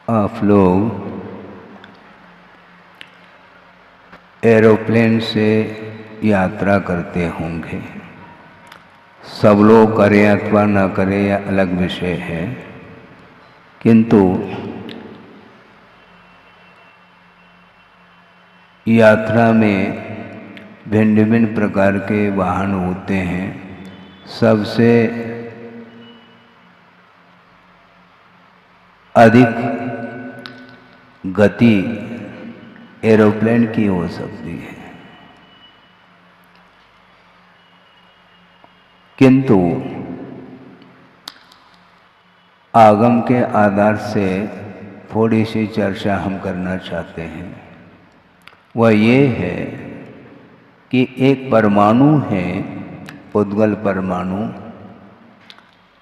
आप लोग एरोप्लेन से यात्रा करते होंगे। सब लोग करें अथवा न करें यह अलग विषय है, किंतु यात्रा में भिन्न भिन्न प्रकार के वाहन होते हैं। सबसे अधिक गति एरोप्लेन की हो सकती है, किंतु आगम के आधार से थोड़ी सी चर्चा हम करना चाहते हैं। वह ये है कि एक परमाणु है, पुद्गल परमाणु,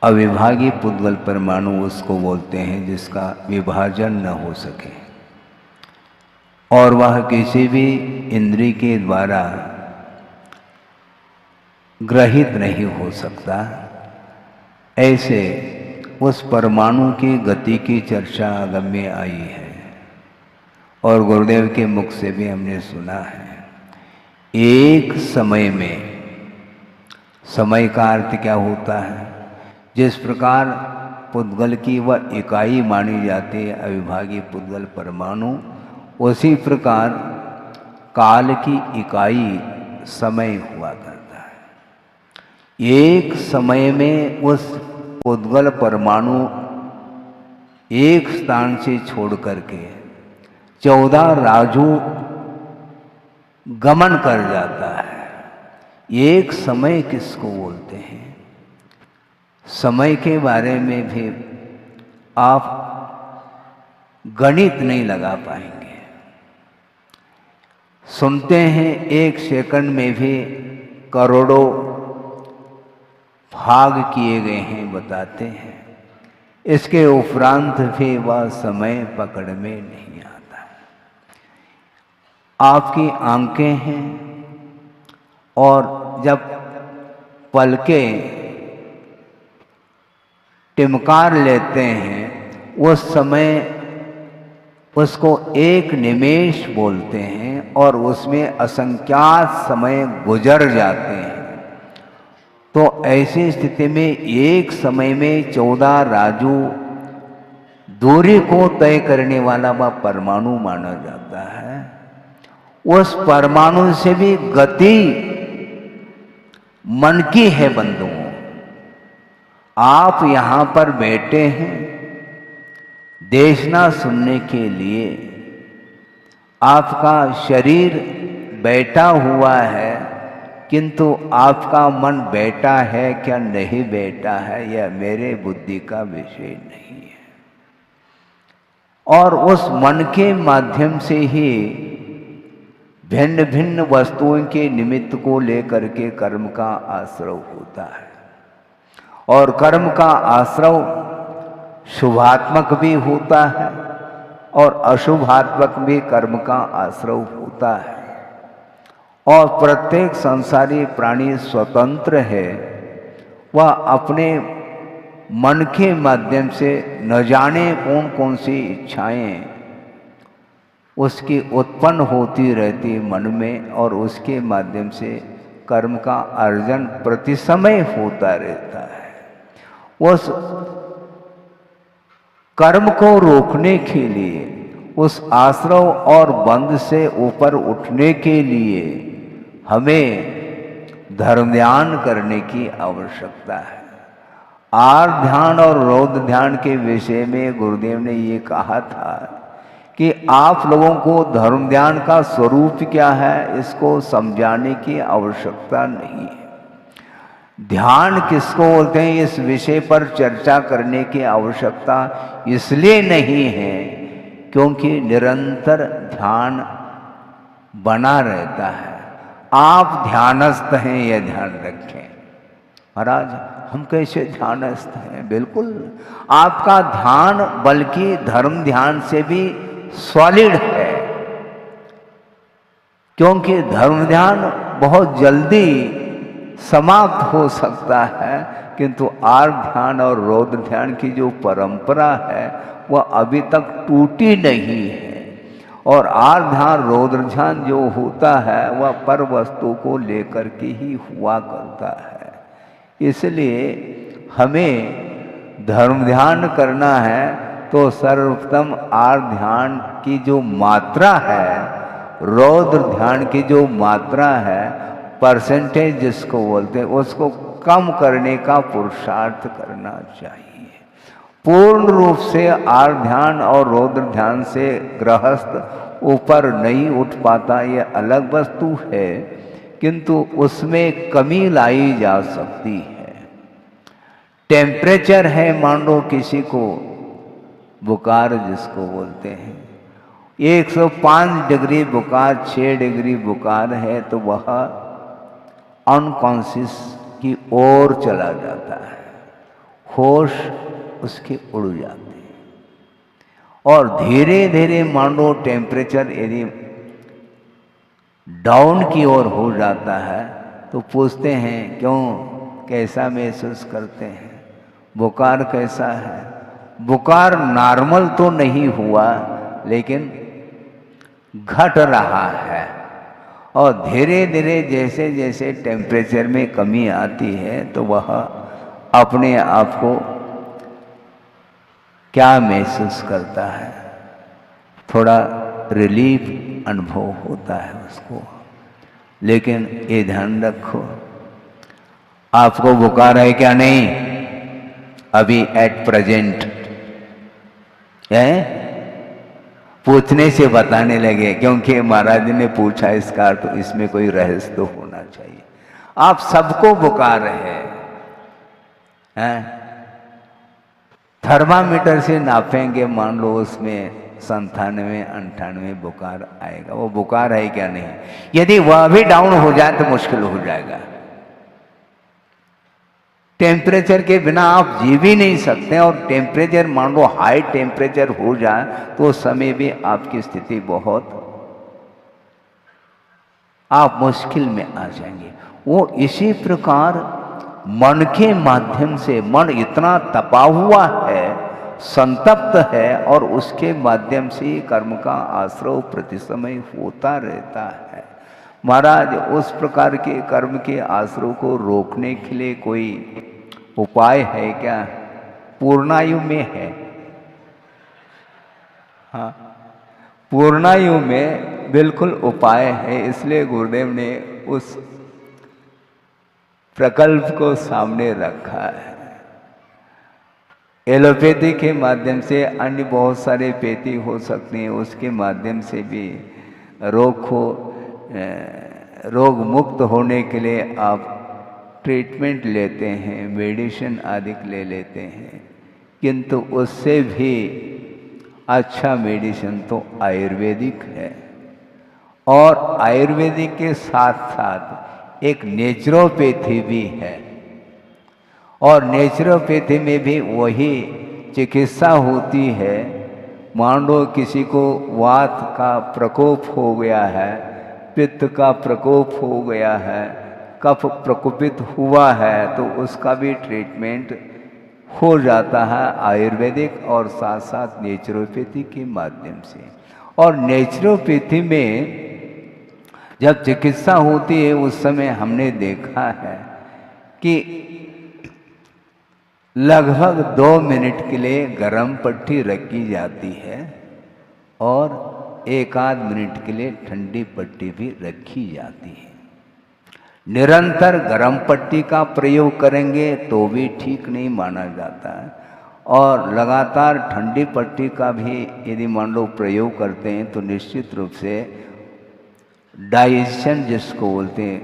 अविभाज्य पुद्गल परमाणु उसको बोलते हैं, जिसका विभाजन न हो सके और वह किसी भी इंद्रिय के द्वारा ग्रहित नहीं हो सकता। ऐसे उस परमाणु की गति की चर्चा आगम में आई है और गुरुदेव के मुख से भी हमने सुना है। एक समय में, समय का अर्थ क्या होता है? जिस प्रकार पुद्गल की वह इकाई मानी जाती है अविभाज्य पुद्गल परमाणु, उसी प्रकार काल की इकाई समय हुआ करता है। एक समय में उस पुद्गल परमाणु एक स्थान से छोड़ करके 14 राजू गमन कर जाता है। एक समय किसको बोलते हैं? समय के बारे में भी आप गणित नहीं लगा पाएंगे। सुनते हैं एक सेकंड में भी करोड़ों भाग किए गए हैं, बताते हैं। इसके उपरांत भी वह समय पकड़ में नहीं आता। आपकी आंखें हैं और जब पलकें टिमकार लेते हैं उस समय उसको एक निमेष बोलते हैं और उसमें असंख्यात समय गुजर जाते हैं। तो ऐसी स्थिति में एक समय में 14 राजू दूरी को तय करने वाला वह परमाणु माना जाता है। उस परमाणु से भी गति मन की है बंधुओं। आप यहां पर बैठे हैं देशना सुनने के लिए, आपका शरीर बैठा हुआ है, किंतु आपका मन बैठा है क्या नहीं बैठा है यह मेरे बुद्धि का विषय नहीं है। और उस मन के माध्यम से ही भिन्न भिन्न वस्तुओं के निमित्त को लेकर के कर्म का आश्रय होता है और कर्म का आश्रय शुभात्मक भी होता है और अशुभात्मक भी कर्म का आश्रय होता है। और प्रत्येक संसारी प्राणी स्वतंत्र है, वह अपने मन के माध्यम से न जाने कौन कौन सी इच्छाएं उसकी उत्पन्न होती रहती मन में और उसके माध्यम से कर्म का अर्जन प्रति समय होता रहता है। उस कर्म को रोकने के लिए, उस आश्रय और बंध से ऊपर उठने के लिए हमें धर्म ध्यान करने की आवश्यकता है। आर्त ध्यान और रौद्र ध्यान के विषय में गुरुदेव ने ये कहा था कि आप लोगों को धर्म ध्यान का स्वरूप क्या है इसको समझाने की आवश्यकता नहीं है। ध्यान किसको बोलते हैं इस विषय पर चर्चा करने की आवश्यकता इसलिए नहीं है क्योंकि निरंतर ध्यान बना रहता है। आप ध्यानस्थ हैं यह ध्यान रखें। महाराज हम कैसे ध्यानस्थ हैं? बिल्कुल आपका ध्यान बल्कि धर्म ध्यान से भी सॉलिड है, क्योंकि धर्म ध्यान बहुत जल्दी समाप्त हो सकता है, किंतु आर्ध ध्यान और रौद्र ध्यान की जो परंपरा है वह अभी तक टूटी नहीं है। और आर्ध ध्यान रौद्र ध्यान जो होता है वह पर वस्तु को लेकर के ही हुआ करता है। इसलिए हमें धर्म ध्यान करना है तो सर्वोत्तम आर्ध ध्यान की जो मात्रा है, रौद्र ध्यान की जो मात्रा है, परसेंटेज जिसको बोलते हैं, उसको कम करने का पुरुषार्थ करना चाहिए। पूर्ण रूप से आर्ध ध्यान और रौद्र ध्यान से गृहस्थ ऊपर नहीं उठ पाता, यह अलग वस्तु है, किंतु उसमें कमी लाई जा सकती है। टेम्परेचर है, मान लो किसी को बुखार जिसको बोलते हैं, 105 डिग्री बुखार, 6 डिग्री बुखार है, तो वह अनकॉन्शियस की ओर चला जाता है, होश उसके उड़ जाते हैं। और धीरे धीरे मान लो टेम्परेचर यदि डाउन की ओर हो जाता है तो पूछते हैं क्यों, कैसा महसूस करते हैं, बुखार कैसा है? बुखार नॉर्मल तो नहीं हुआ, लेकिन घट रहा है। और धीरे धीरे जैसे जैसे टेम्परेचर में कमी आती है तो वह अपने आप को क्या महसूस करता है, थोड़ा रिलीफ अनुभव होता है उसको। लेकिन ये ध्यान रखो, आपको बुखार है क्या? नहीं, अभी एट प्रेजेंट है, पूछने से बताने लगे, क्योंकि महाराज जी ने पूछा इसका अर्थ, तो इसमें कोई रहस्य तो होना चाहिए। आप सबको बुखार है, थर्मामीटर से नापेंगे, मान लो उसमें 97-98 बुखार आएगा, वो बुखार है क्या? नहीं। यदि वह भी डाउन हो जाए तो मुश्किल हो जाएगा। टेम्परेचर के बिना आप जी भी नहीं सकते, और टेम्परेचर मान लो हाई टेम्परेचर हो जाए तो उस समय भी आपकी स्थिति बहुत, आप मुश्किल में आ जाएंगे। वो इसी प्रकार मन के माध्यम से, मन इतना तपा हुआ है, संतप्त है, और उसके माध्यम से कर्म का आश्रव प्रति समय होता रहता है। महाराज उस प्रकार के कर्म के आश्रव को रोकने के लिए कोई उपाय है क्या? पूर्णायु में है, हाँ, पूर्णायु में बिल्कुल उपाय है। इसलिए गुरुदेव ने उस प्रकल्प को सामने रखा है। एलोपैथी के माध्यम से, अन्य बहुत सारे पैथी हो सकती हैं, उसके माध्यम से भी रोग मुक्त होने के लिए आप ट्रीटमेंट लेते हैं, मेडिसिन आदि ले लेते हैं, किंतु उससे भी अच्छा मेडिसिन तो आयुर्वेदिक है। और आयुर्वेदिक के साथ साथ एक नेचुरोपैथी भी है, और नेचुरोपैथी में भी वही चिकित्सा होती है। मान लो किसी को वात का प्रकोप हो गया है, पित्त का प्रकोप हो गया है, कफ प्रकोपित हुआ है, तो उसका भी ट्रीटमेंट हो जाता है आयुर्वेदिक और साथ साथ नेचुरोपैथी के माध्यम से। और नेचुरोपैथी में जब चिकित्सा होती है उस समय हमने देखा है कि लगभग 2 मिनट के लिए गर्म पट्टी रखी जाती है और 1-आध मिनट के लिए ठंडी पट्टी भी रखी जाती है। निरंतर गर्म पट्टी का प्रयोग करेंगे तो भी ठीक नहीं माना जाता है, और लगातार ठंडी पट्टी का भी यदि मान लो प्रयोग करते हैं तो निश्चित रूप से डाइजेशन जिसको बोलते हैं,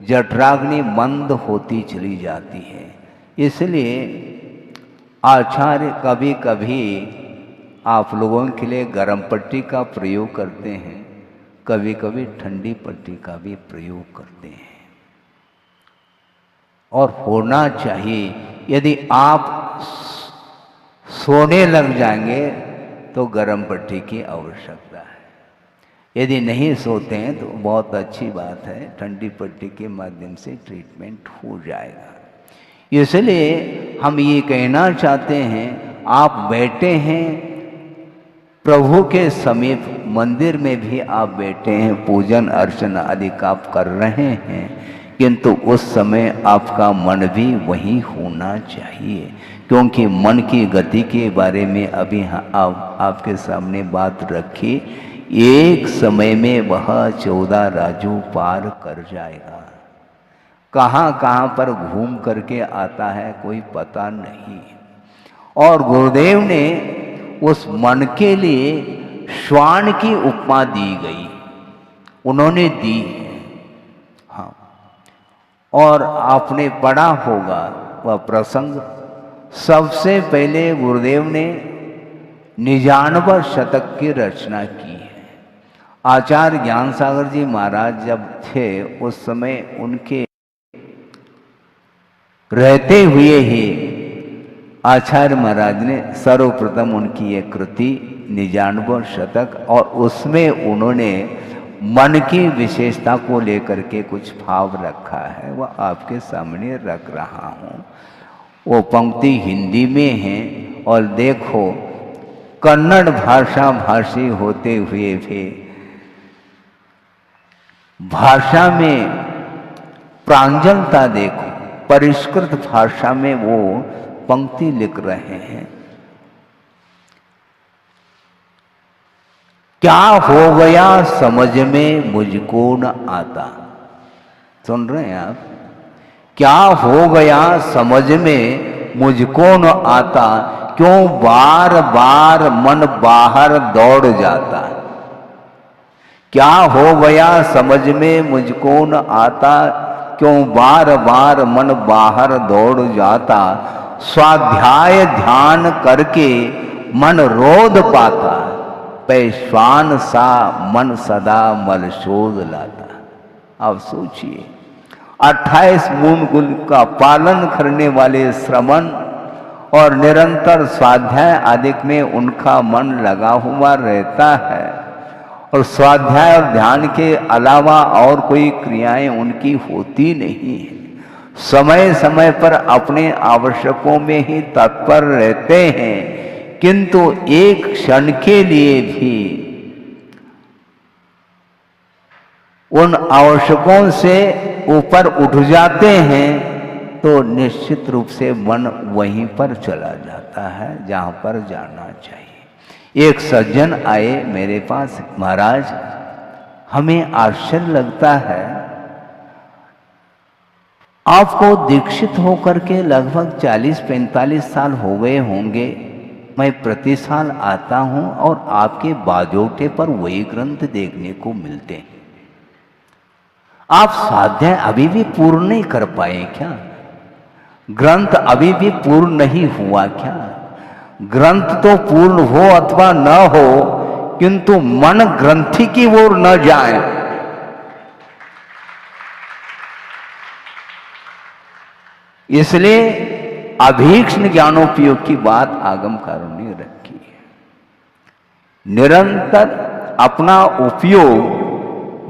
जठराग्नि मंद होती चली जाती है। इसलिए आचार्य कभी कभी आप लोगों के लिए गर्म पट्टी का प्रयोग करते हैं, कभी कभी ठंडी पट्टी का भी प्रयोग करते हैं, और होना चाहिए। यदि आप सोने लग जाएंगे तो गर्म पट्टी की आवश्यकता है, यदि नहीं सोते हैं तो बहुत अच्छी बात है, ठंडी पट्टी के माध्यम से ट्रीटमेंट हो जाएगा। इसलिए हम ये कहना चाहते हैं, आप बैठे हैं प्रभु के समीप, मंदिर में भी आप बैठे हैं, पूजन अर्चना आदि आप कर रहे हैं, किंतु उस समय आपका मन भी वही होना चाहिए, क्योंकि मन की गति के बारे में अभी आपके सामने बात रखी। एक समय में वह 14 राजू पार कर जाएगा। कहाँ कहाँ पर घूम करके आता है कोई पता नहीं। और गुरुदेव ने उस मन के लिए श्वान की उपमा दी गई, उन्होंने दी है। हाँ, और आपने पढ़ा होगा वह प्रसंग। सबसे पहले गुरुदेव ने 99 शतक की रचना की है। आचार्य ज्ञान सागर जी महाराज जब थे उस समय उनके रहते हुए ही आचार्य महाराज ने सर्वप्रथम उनकी एक कृति 99 शतक, और उसमें उन्होंने मन की विशेषता को लेकर के कुछ भाव रखा है, वह आपके सामने रख रहा हूँ। वो पंक्ति हिंदी में है, और देखो कन्नड़ भाषा भाषी होते हुए भी भाषा में प्रांजलता देखो, परिष्कृत भाषा में वो पंक्ति लिख रहे हैं। क्या हो गया समझ में मुझको न आता। सुन रहे हैं आप? क्या हो गया समझ में मुझको न आता, क्यों बार बार मन बाहर दौड़ जाता। क्या हो गया समझ में मुझको न आता, क्यों बार बार मन बाहर दौड़ जाता। स्वाध्याय ध्यान करके मन रोध पाता, पैश्वान सा मन सदा मलशोध लाता। अब सोचिए, 28 मूल का पालन करने वाले श्रवण और निरंतर स्वाध्याय आदि में उनका मन लगा हुआ रहता है, और स्वाध्याय और ध्यान के अलावा और कोई क्रियाएं उनकी होती नहीं है। समय समय पर अपने आवश्यकों में ही तत्पर रहते हैं, किंतु एक क्षण के लिए भी उन आवश्यकों से ऊपर उठ जाते हैं तो निश्चित रूप से मन वहीं पर चला जाता है जहां पर जाना चाहिए। एक सज्जन आए मेरे पास, महाराज हमें आश्चर्य लगता है, आपको दीक्षित होकर के लगभग 40-45 साल हो गए होंगे। मैं प्रति साल आता हूं और आपके बाजोटे पर वही ग्रंथ देखने को मिलते हैं। आप स्वाध्याय अभी भी पूर्ण नहीं कर पाए क्या? ग्रंथ अभी भी पूर्ण नहीं हुआ क्या? ग्रंथ तो पूर्ण हो अथवा न हो, किंतु मन ग्रंथि की ओर न जाए। इसलिए अभीक्ष्ण ज्ञानोपयोग की बात आगमकारों ने रखी है। निरंतर अपना उपयोग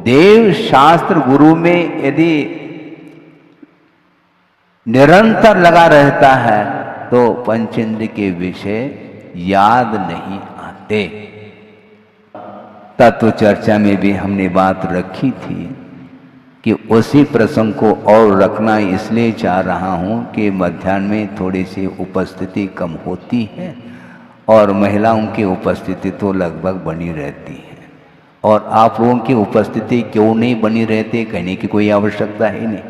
देव शास्त्र गुरु में यदि निरंतर लगा रहता है तो पंचेंद्र के विषय याद नहीं आते। तत्व चर्चा में भी हमने बात रखी थी कि उसी प्रसंग को और रखना इसलिए चाह रहा हूं कि मध्याह्न में थोड़ी सी उपस्थिति कम होती है और महिलाओं की उपस्थिति तो लगभग बनी रहती है, और आप लोगों की उपस्थिति क्यों नहीं बनी रहती कहने की कोई आवश्यकता ही नहीं।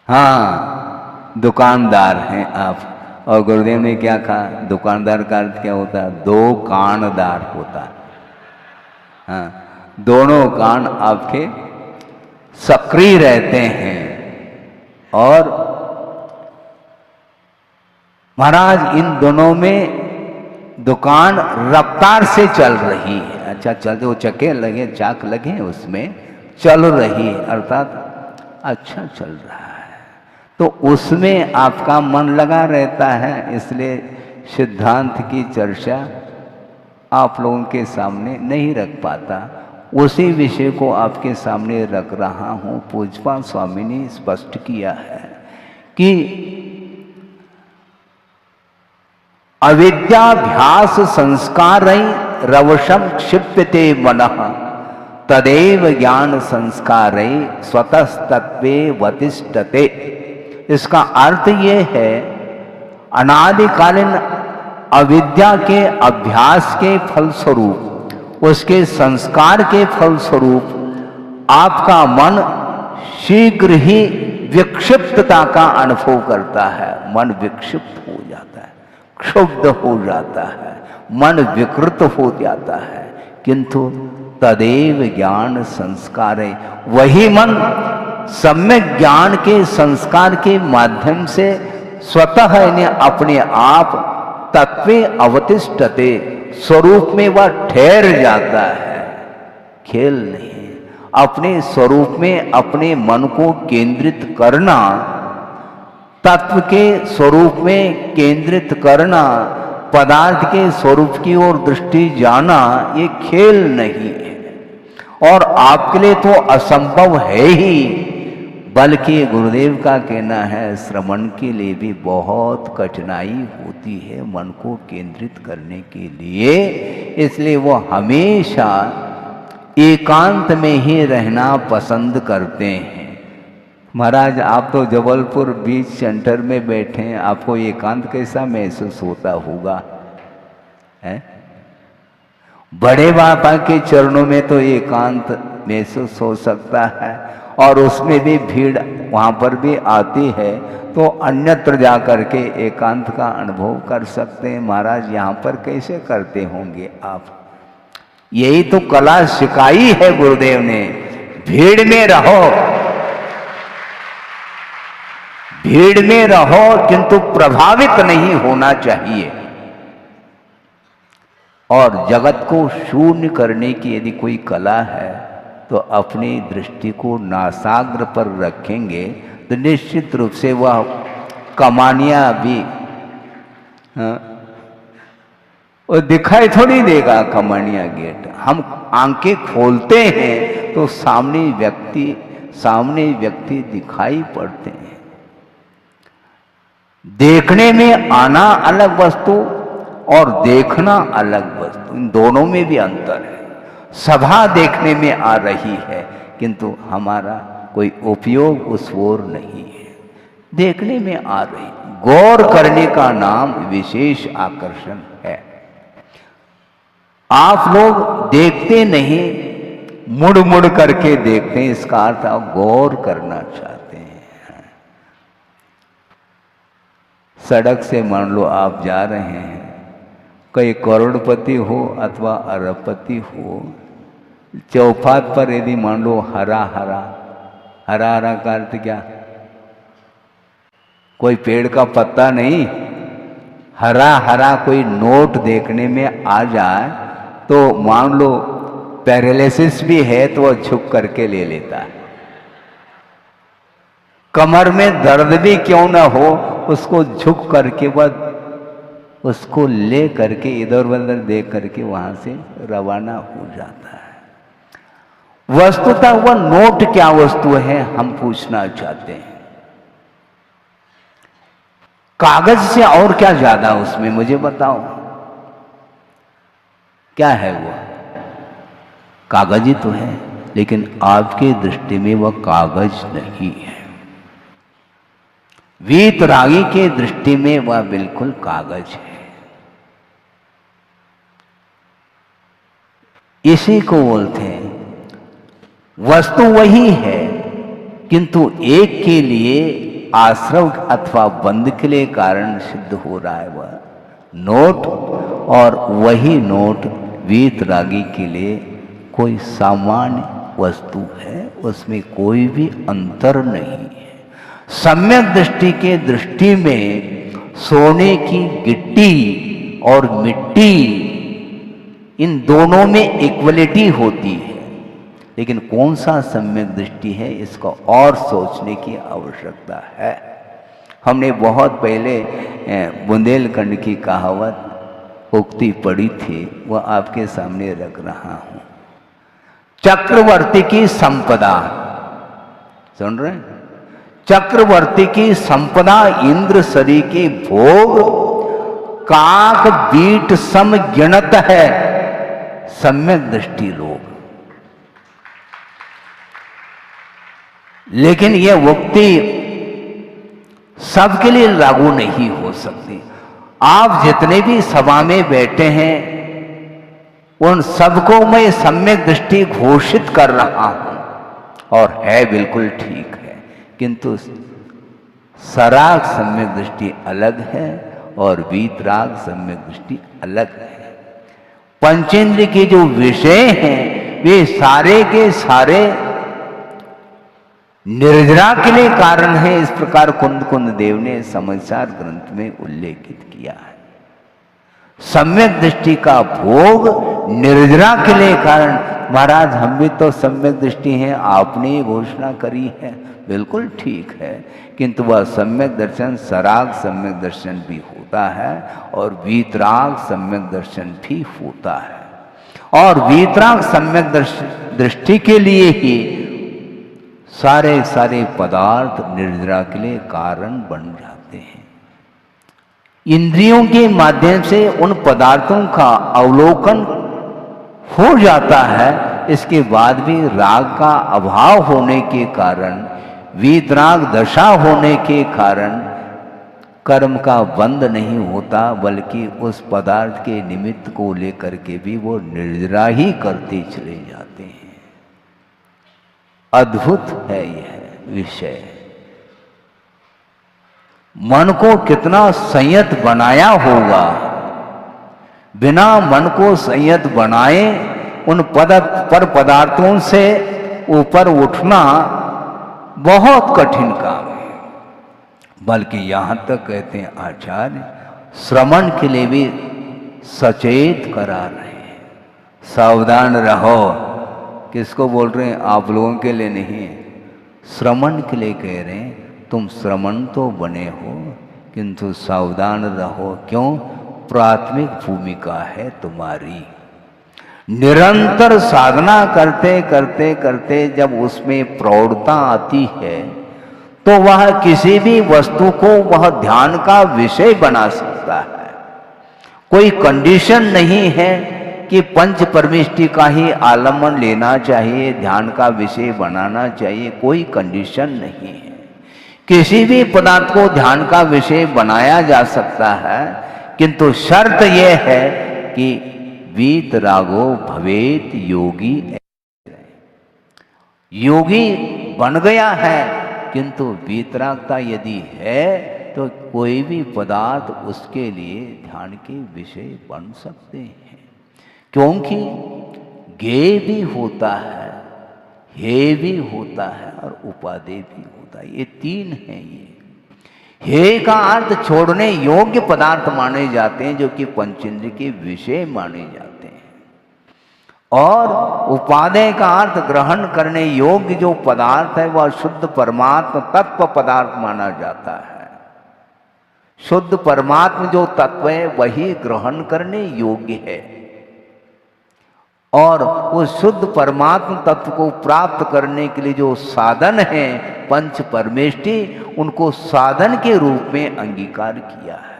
हाँ, दुकानदार हैं आप, और गुरुदेव ने क्या कहा, दुकानदार का अर्थ क्या होता है? दो कानदार होता है। हाँ, दोनों कान आपके सक्रिय रहते हैं। और महाराज इन दोनों में दुकान रफ्तार से चल रही है। अच्छा, चलते वो चक्के लगे, चाक लगे, उसमें चल रही है, अर्थात अच्छा चल रहा है, तो उसमें आपका मन लगा रहता है। इसलिए सिद्धांत की चर्चा आप लोगों के सामने नहीं रख पाता, उसी विषय को आपके सामने रख रहा हूँ। पूज्यपाद स्वामी ने स्पष्ट किया है कि अविद्याभ्यास संस्कारैः रवशं क्षिप्यते मनः तदेव ज्ञान संस्कारैः स्वतस्तत्वे वतिष्ठते। इसका अर्थ ये है, अनादिकालीन अविद्या के अभ्यास के फलस्वरूप, उसके संस्कार के फलस्वरूप आपका मन शीघ्र ही विक्षिप्तता का अनुभव करता है। मन विक्षिप्त हो जाता है, क्षुब्ध हो जाता है, मन विकृत हो जाता है। किंतु तदेव ज्ञान संस्कार है, वही मन सम्यक ज्ञान के संस्कार के माध्यम से स्वतः अपने आप तत्वे अवतिष्ठते, स्वरूप में वह ठहर जाता है। खेल नहीं, अपने स्वरूप में अपने मन को केंद्रित करना, तत्व के स्वरूप में केंद्रित करना, पदार्थ के स्वरूप की ओर दृष्टि जाना, ये खेल नहीं है और आपके लिए तो असंभव है ही, बल्कि गुरुदेव का कहना है श्रवण के लिए भी बहुत कठिनाई होती है मन को केंद्रित करने के लिए। इसलिए वो हमेशा एकांत में ही रहना पसंद करते हैं। महाराज, आप तो जबलपुर बीच सेंटर में बैठे हैं, आपको एकांत कैसा महसूस होता होगा? है बड़े बाबा के चरणों में तो एकांत महसूस हो सकता है, और उसमें भी भीड़ वहाँ पर भी आती है, तो अन्यत्र जा कर के एकांत का अनुभव कर सकते हैं। महाराज, यहाँ पर कैसे करते होंगे आप? यही तो कला सिखाई है गुरुदेव ने, भीड़ में रहो, भीड़ में रहो, किंतु प्रभावित नहीं होना चाहिए। और जगत को शून्य करने की यदि कोई कला है तो अपनी दृष्टि को नासाग्र पर रखेंगे तो निश्चित रूप से वह कमानियां भी वो दिखाई थोड़ी देगा। कमानिया गेट हम आंखें खोलते हैं तो सामने व्यक्ति दिखाई पड़ते हैं। देखने में आना अलग वस्तु और देखना अलग वस्तु, इन दोनों में भी अंतर है। सभा देखने में आ रही है, किंतु हमारा कोई उपयोग उस ओर नहीं है। देखने में आ रही, गौर करने का नाम विशेष आकर्षण है। आप लोग देखते नहीं, मुड़ मुड़ करके देखते हैं, इसका अर्थ आप गौर करना चाहते हैं। सड़क से मान लो आप जा रहे हैं, कोई करोड़पति हो अथवा अरबपति हो, चौपात पर यदि मान लो हरा हरा का अर्थ क्या? कोई पेड़ का पत्ता नहीं, हरा कोई नोट देखने में आ जाए तो मान लो पैरालिसिस भी है तो वह झुक करके ले लेता है। कमर में दर्द भी क्यों ना हो, उसको झुक करके वह उसको ले करके इधर उधर देख करके वहां से रवाना हो जाता है। वस्तुतः वह नोट क्या वस्तु है, हम पूछना चाहते हैं। कागज से और क्या ज्यादा उसमें, मुझे बताओ क्या है? वो कागज ही तो है, लेकिन आपकी दृष्टि में वह कागज नहीं है। वीतरागी की दृष्टि में वह बिल्कुल कागज है। इसी को बोलते हैं वस्तु वही है, किंतु एक के लिए आश्रव अथवा बंध के लिए कारण सिद्ध हो रहा है वह नोट, और वही नोट वीतरागी के लिए कोई सामान्य वस्तु है, उसमें कोई भी अंतर नहीं है। सम्यक दृष्टि के दृष्टि में सोने की गिट्टी और मिट्टी, इन दोनों में इक्वलिटी होती है, लेकिन कौन सा सम्यक दृष्टि है, इसको और सोचने की आवश्यकता है। हमने बहुत पहले बुंदेलखंड की कहावत उक्ति पड़ी थी वह आपके सामने रख रहा हूं। चक्रवर्ती की संपदा, सुन रहे हैं? चक्रवर्ती की संपदा इंद्र सरी की भोग, काक बीट सम गिनत है सम्यक दृष्टि लोग। लेकिन यह उक्ति सबके लिए लागू नहीं हो सकती। आप जितने भी सभा में बैठे हैं उन सबको मैं सम्यक दृष्टि घोषित कर रहा हूं और है बिल्कुल ठीक है, किंतु सराग सम्यक दृष्टि अलग है और वीतराग सम्यक दृष्टि अलग है। पंचेंद्र के जो विषय हैं वे सारे के सारे निर्जरा के लिए कारण है। इस प्रकार कुंद कुंद देव ने समाचार ग्रंथ में उल्लेखित किया है। सम्यक दृष्टि का भोग निर्जरा के लिए कारण। महाराज हम भी तो सम्यक दृष्टि हैं, आपने ये घोषणा करी है, बिल्कुल ठीक है, किंतु वह सम्यक दर्शन सराग सम्यक दर्शन भी होता है और वीतराग सम्यक दर्शन भी होता है। और वीतराग सम्यक दृष्टि के लिए ही सारे सारे पदार्थ निर्जरा के लिए कारण बन जाते हैं। इंद्रियों के माध्यम से उन पदार्थों का अवलोकन हो जाता है, इसके बाद भी राग का अभाव होने के कारण, वीतराग दशा होने के कारण कर्म का बंध नहीं होता, बल्कि उस पदार्थ के निमित्त को लेकर के भी वो निर्जरा ही करते चले जाते हैं। अद्भुत है यह विषय। मन को कितना संयत बनाया होगा। बिना मन को संयत बनाए उन पर पदार्थों से ऊपर उठना बहुत कठिन काम है। बल्कि यहां तक कहते हैं आचार्य, श्रवण के लिए भी सचेत करा रहे हैं, सावधान रहो। किसको बोल रहे हैं? आप लोगों के लिए नहीं, श्रवण के लिए कह रहे हैं। तुम श्रवण तो बने हो, किंतु सावधान रहो। क्यों? प्राथमिक भूमिका है तुम्हारी। निरंतर साधना करते करते करते जब उसमें प्रौढ़ता आती है तो वह किसी भी वस्तु को वह ध्यान का विषय बना सकता है। कोई कंडीशन नहीं है कि पंच परमेष्टि का ही आलम्बन लेना चाहिए, ध्यान का विषय बनाना चाहिए, कोई कंडीशन नहीं है। किसी भी पदार्थ को ध्यान का विषय बनाया जा सकता है, किंतु शर्त यह है कि वीतरागो भवेत योगी। योगी बन गया है, किंतु वीतरागता यदि है तो कोई भी पदार्थ उसके लिए ध्यान के विषय बन सकते हैं। क्योंकि ज्ञेय भी होता है, हेय भी होता है और उपादेय भी होता है। ये तीन हैं। ये हेय का अर्थ छोड़ने योग्य पदार्थ माने जाते हैं, जो कि पंचेंद्रिय के विषय माने जाते हैं। और उपादेय का अर्थ ग्रहण करने योग्य जो पदार्थ है वह शुद्ध परमात्मा तत्व पदार्थ माना जाता है। शुद्ध परमात्मा जो तत्व है वही ग्रहण करने योग्य है। और उस शुद्ध परमात्मा तत्व को प्राप्त करने के लिए जो साधन है पंच परमेष्टि, उनको साधन के रूप में अंगीकार किया है।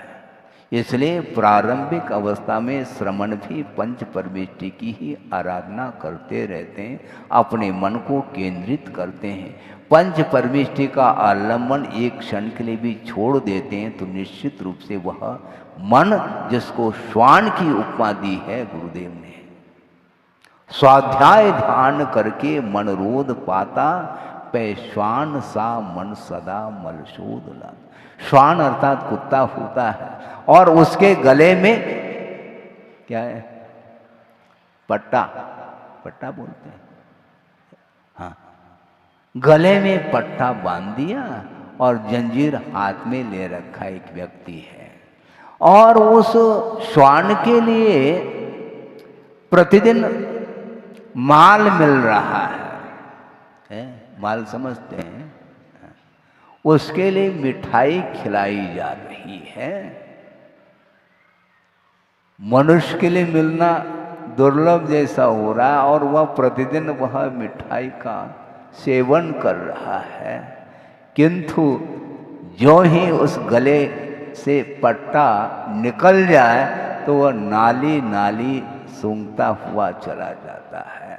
इसलिए प्रारंभिक अवस्था में श्रमण भी पंच परमेष्टि की ही आराधना करते रहते हैं, अपने मन को केंद्रित करते हैं। पंच परमेष्टि का आलम्बन एक क्षण के लिए भी छोड़ देते हैं तो निश्चित रूप से वह मन, जिसको श्वान की उपमा दी है गुरुदेव ने, स्वाध्याय ध्यान करके मन रोध पाता, पे श्वान सा मन सदा मलशोध ला। श्वान अर्थात कुत्ता होता है और उसके गले में क्या है? पट्टा, पट्टा बोलते हैं। हाँ, गले में पट्टा बांध दिया और जंजीर हाथ में ले रखा एक व्यक्ति है, और उस श्वान के लिए प्रतिदिन माल मिल रहा है, माल समझते हैं, उसके लिए मिठाई खिलाई जा रही है। मनुष्य के लिए मिलना दुर्लभ जैसा हो रहा है और वह प्रतिदिन वह मिठाई का सेवन कर रहा है, किंतु जो ही उस गले से पट्टा निकल जाए तो वह नाली नाली सूंघता हुआ चला जाता है।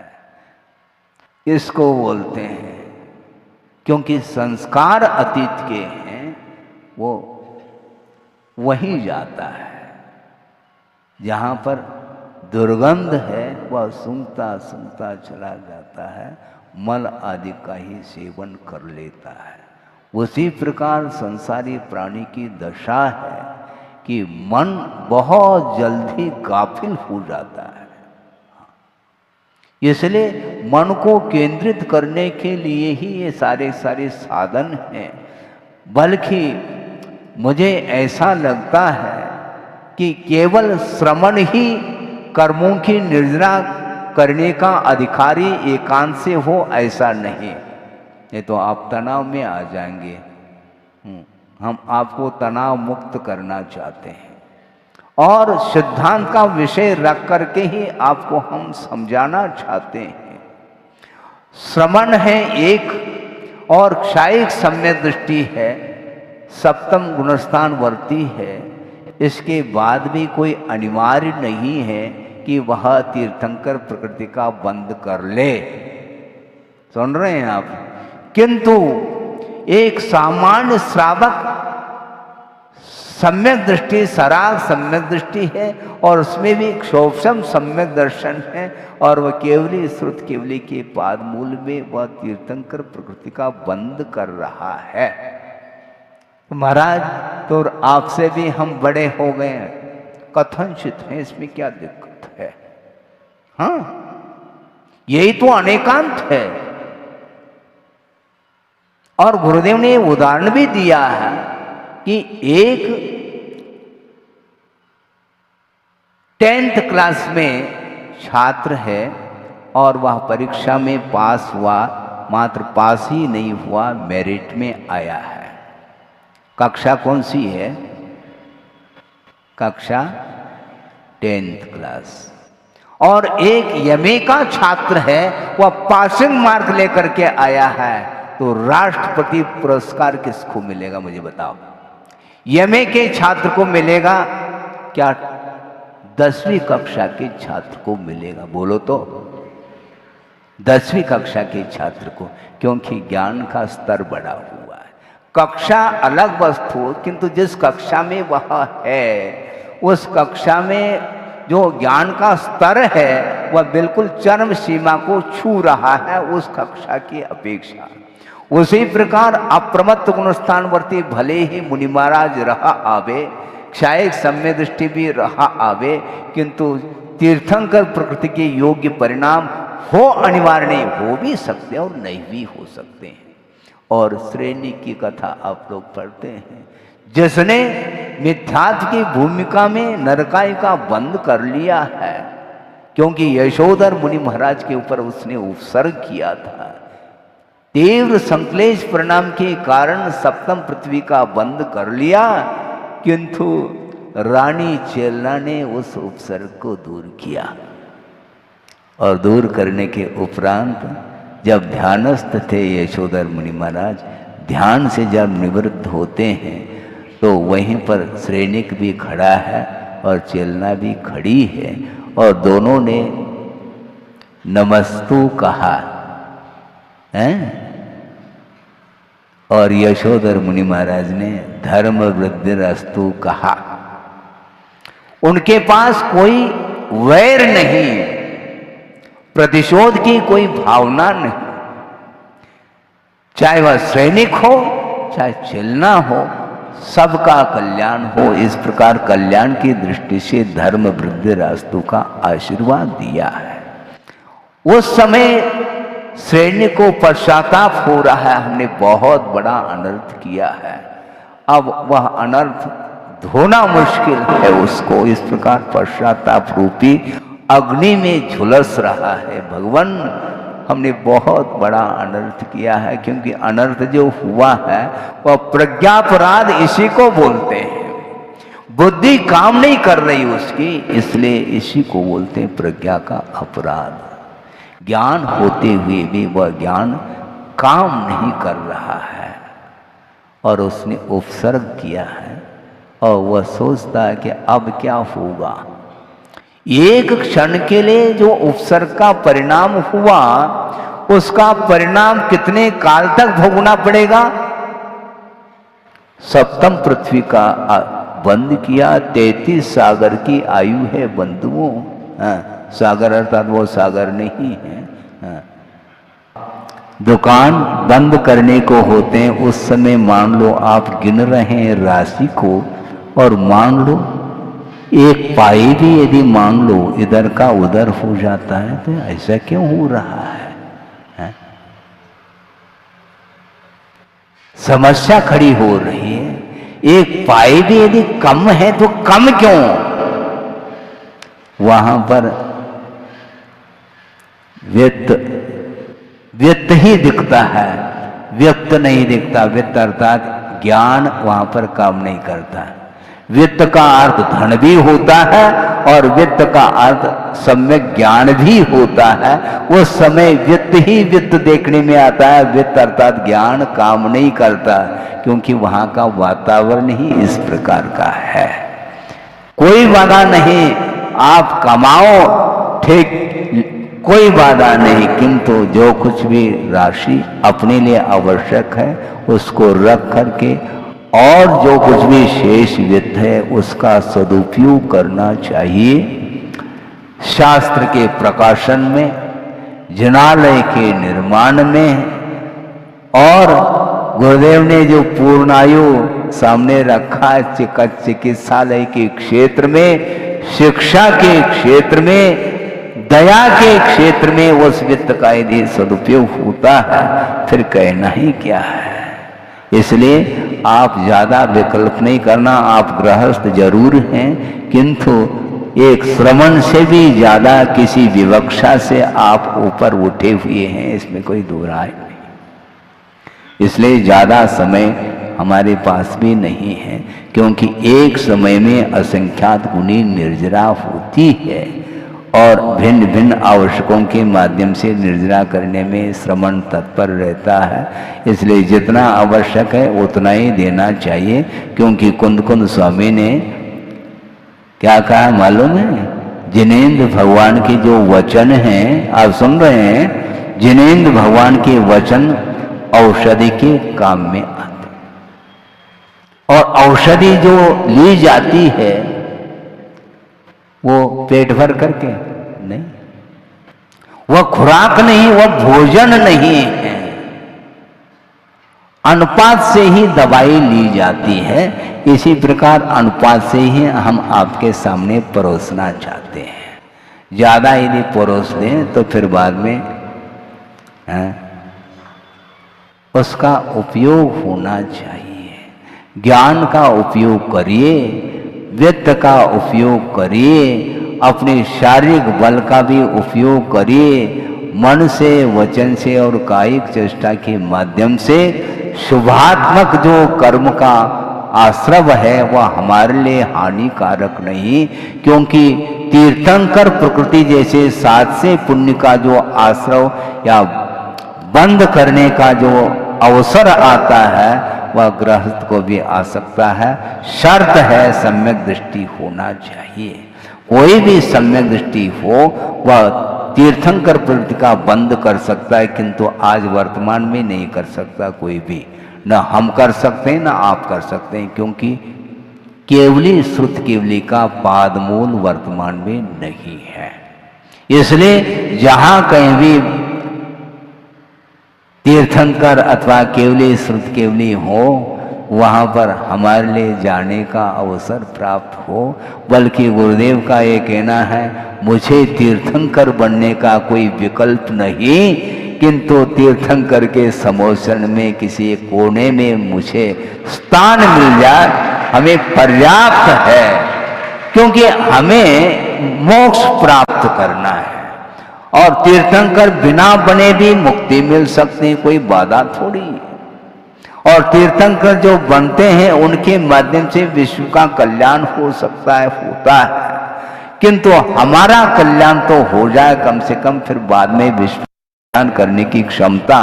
इसको बोलते हैं, क्योंकि संस्कार अतीत के हैं, वो वहीं जाता है जहाँ पर दुर्गंध है, वह सूंघता सूंघता चला जाता है, मल आदि का ही सेवन कर लेता है। उसी प्रकार संसारी प्राणी की दशा है कि मन बहुत जल्दी गाफिल हो जाता है। इसलिए मन को केंद्रित करने के लिए ही ये सारे साधन हैं। बल्कि मुझे ऐसा लगता है कि केवल श्रवण ही कर्मों की निर्जना करने का अधिकारी एकांत से हो, ऐसा नहीं। ये तो आप तनाव में आ जाएंगे। हम आपको तनाव मुक्त करना चाहते हैं और सिद्धांत का विषय रख करके ही आपको हम समझाना चाहते हैं। श्रवण है एक और क्षायिक सम्यक दृष्टि है, सप्तम गुणस्थान वर्ती है। इसके बाद भी कोई अनिवार्य नहीं है कि वह तीर्थंकर प्रकृति का बंद कर ले। सुन रहे हैं आप? किंतु एक सामान्य श्रावक सम्यक दृष्टि, सराग सम्यक दृष्टि है और उसमें भी क्षोभम सम्यक दर्शन है और वह केवली श्रुत केवली के पाद मूल में वह तीर्थंकर प्रकृति का बंद कर रहा है। महाराज तो आपसे भी हम बड़े हो गए हैं, कथनचित हैं, इसमें क्या दिक्कत है? हाँ, यही तो अनेकांत है। और गुरुदेव ने उदाहरण भी दिया है कि एक 10th क्लास में छात्र है और वह परीक्षा में पास हुआ, मात्र पास ही नहीं हुआ, मेरिट में आया है। कक्षा कौन सी है? कक्षा 10th क्लास। और एक एमए का छात्र है, वह पासिंग मार्क लेकर के आया है, तो राष्ट्रपति पुरस्कार किसको मिलेगा मुझे बताओ? एमए के छात्र को मिलेगा क्या 10वीं कक्षा के छात्र को मिलेगा? बोलो तो 10वीं कक्षा के छात्र को, क्योंकि ज्ञान का स्तर बढ़ा हुआ है। कक्षा अलग वस्तु, किंतु जिस कक्षा में वह है उस कक्षा में जो ज्ञान का स्तर है वह बिल्कुल चरम सीमा को छू रहा है उस कक्षा की अपेक्षा। उसी प्रकार अप्रमत्त गुणस्थानवर्ती भले ही मुनि महाराज रहा आवे, क्षायिक सम्य दृष्टि भी रहा आवे, किंतु तीर्थंकर प्रकृति के योग्य परिणाम हो अनिवार्य नहीं, हो भी सकते और नहीं भी हो सकते हैं। और श्रेणी की कथा आप लोग पढ़ते हैं, जिसने मिथ्यात्व की भूमिका में नरकाई का बंद कर लिया है, क्योंकि यशोधर मुनि महाराज के ऊपर उसने उपसर्ग किया था। तीव्र संक्लेश परिणाम के कारण सप्तम पृथ्वी का बंद कर लिया, किंतु रानी चेलना ने उस उपसर्ग को दूर किया। और दूर करने के उपरांत जब ध्यानस्थ थे यशोधर मुनि महाराज, ध्यान से जब निवृत्त होते हैं तो वहीं पर श्रेणिक भी खड़ा है और चेलना भी खड़ी है, और दोनों ने नमस्तु कहा है। और यशोधर मुनि महाराज ने धर्म वृद्धिरस्तु कहा। उनके पास कोई वैर नहीं, प्रतिशोध की कोई भावना नहीं, चाहे वह सैनिक हो चाहे चलना हो, सबका कल्याण हो। इस प्रकार कल्याण की दृष्टि से धर्म वृद्धिरस्तु का आशीर्वाद दिया है। उस समय सैनिक को पश्चाताप हो रहा है, हमने बहुत बड़ा अनर्थ किया है, अब वह अनर्थ धोना मुश्किल है उसको। इस प्रकार पश्चाताप रूपी अग्नि में झुलस रहा है। भगवान, हमने बहुत बड़ा अनर्थ किया है, क्योंकि अनर्थ जो हुआ है वह प्रज्ञापराध इसी को बोलते हैं। बुद्धि काम नहीं कर रही उसकी, इसलिए इसी को बोलते हैं प्रज्ञा का अपराध। ज्ञान होते हुए भी वह ज्ञान काम नहीं कर रहा है और उसने उपसर्ग किया है और वह सोचता है कि अब क्या होगा। एक क्षण के लिए जो उपसर्ग का परिणाम हुआ, उसका परिणाम कितने काल तक भोगना पड़ेगा। सप्तम पृथ्वी का बंद किया, 33 सागर की आयु है बंधुओं। सागर अर्थात वो सागर नहीं है। दुकान बंद करने को होते हैं उस समय मान लो आप गिन रहे हैं राशि को, और मान लो एक पाई भी यदि मान लो इधर का उधर हो जाता है, तो ऐसा क्यों हो रहा है? समस्या खड़ी हो रही है। एक पाई भी यदि कम है तो कम क्यों? वहां पर व्यक्त ही दिखता है, व्यक्त नहीं दिखता। व्यक्त अर्थात ज्ञान वहां पर काम नहीं करता। वित्त का अर्थ धन भी होता है और वित्त का अर्थ सम्यक ज्ञान भी होता है। उस समय वित्त ही वित्त देखने में आता है। वित्त अर्थात ज्ञान काम नहीं करता, क्योंकि वहां का वातावरण ही इस प्रकार का है। कोई बाधा नहीं, आप कमाओ ठीक, कोई बाधा नहीं, किंतु जो कुछ भी राशि अपने लिए आवश्यक है उसको रख करके और जो कुछ भी शेष वित्त है उसका सदुपयोग करना चाहिए। शास्त्र के प्रकाशन में, जिनालय के निर्माण में, और गुरुदेव ने जो पूर्णायु सामने रखा है चिकित्सालय के क्षेत्र में, शिक्षा के क्षेत्र में, दया के क्षेत्र में, उस वित्त का यदि सदुपयोग होता है फिर कहना ही क्या है। इसलिए आप ज्यादा विकल्प नहीं करना। आप गृहस्थ जरूर हैं, किंतु एक श्रवण से भी ज्यादा किसी विवक्षा से आप ऊपर उठे हुए हैं, इसमें कोई दो राय नहीं। इसलिए ज्यादा समय हमारे पास भी नहीं है, क्योंकि एक समय में असंख्यात गुणी निर्जरा होती है और भिन्न भिन्न आवश्यकों के माध्यम से निर्जरा करने में श्रवण तत्पर रहता है। इसलिए जितना आवश्यक है उतना ही देना चाहिए, क्योंकि कुंद स्वामी ने क्या कहा मालूम है? जिनेंद्र भगवान के जो वचन हैं, आप सुन रहे हैं, जिनेंद्र भगवान के वचन औषधि के काम में आते, और औषधि जो ली जाती है वो पेट भर करके नहीं, वह खुराक नहीं, वह भोजन नहीं है। अनुपात से ही दवाई ली जाती है। इसी प्रकार अनुपात से ही हम आपके सामने परोसना चाहते हैं। ज्यादा यदि परोस दें तो फिर बाद में उसका उपयोग होना चाहिए। ज्ञान का उपयोग करिए, वित्त का उपयोग करिए, अपने शारीरिक बल का भी उपयोग करिए। मन से, वचन से और कायिक चेष्टा के माध्यम से शुभात्मक जो कर्म का आश्रव है वह हमारे लिए हानिकारक नहीं, क्योंकि तीर्थंकर प्रकृति जैसे सात से पुण्य का जो आश्रव या बंद करने का जो अवसर आता है वह गृहस्थ को भी आ सकता है। शर्त है सम्यक दृष्टि होना चाहिए। कोई भी सम्यक दृष्टि हो वह तीर्थंकर प्रवृत्ति का बंद कर सकता है, किंतु आज वर्तमान में नहीं कर सकता कोई भी। न हम कर सकते हैं न आप कर सकते हैं, क्योंकि केवली श्रुत केवली का पादमूल वर्तमान में नहीं है। इसलिए जहां कहीं भी तीर्थंकर अथवा केवली श्रुत केवली हो वहां पर हमारे लिए जाने का अवसर प्राप्त हो। बल्कि गुरुदेव का ये कहना है, मुझे तीर्थंकर बनने का कोई विकल्प नहीं, किंतु तीर्थंकर के समोषण में किसी कोने में मुझे स्थान मिल जाए हमें पर्याप्त है, क्योंकि हमें मोक्ष प्राप्त करना है। और तीर्थंकर बिना बने भी मुक्ति मिल सकती, कोई बाधा थोड़ी है। और तीर्थंकर जो बनते हैं उनके माध्यम से विश्व का कल्याण हो सकता है, होता है, किंतु हमारा कल्याण तो हो जाए कम से कम, फिर बाद में विश्व कल्याण करने की क्षमता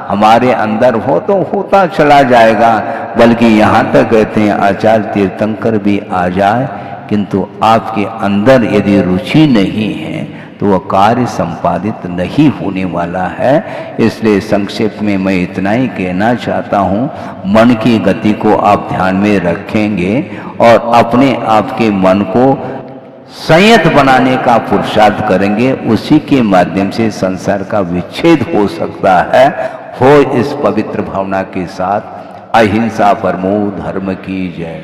हमारे अंदर हो तो होता चला जाएगा। बल्कि यहाँ तक कहते हैं आचार्य तीर्थंकर भी आ जाए, किंतु आपके अंदर यदि रुचि नहीं है तो वह कार्य संपादित नहीं होने वाला है। इसलिए संक्षेप में मैं इतना ही कहना चाहता हूँ, मन की गति को आप ध्यान में रखेंगे और अपने आपके मन को संयत बनाने का पुरुषार्थ करेंगे, उसी के माध्यम से संसार का विच्छेद हो सकता है। हो इस पवित्र भावना के साथ। अहिंसा परमो धर्म की जय।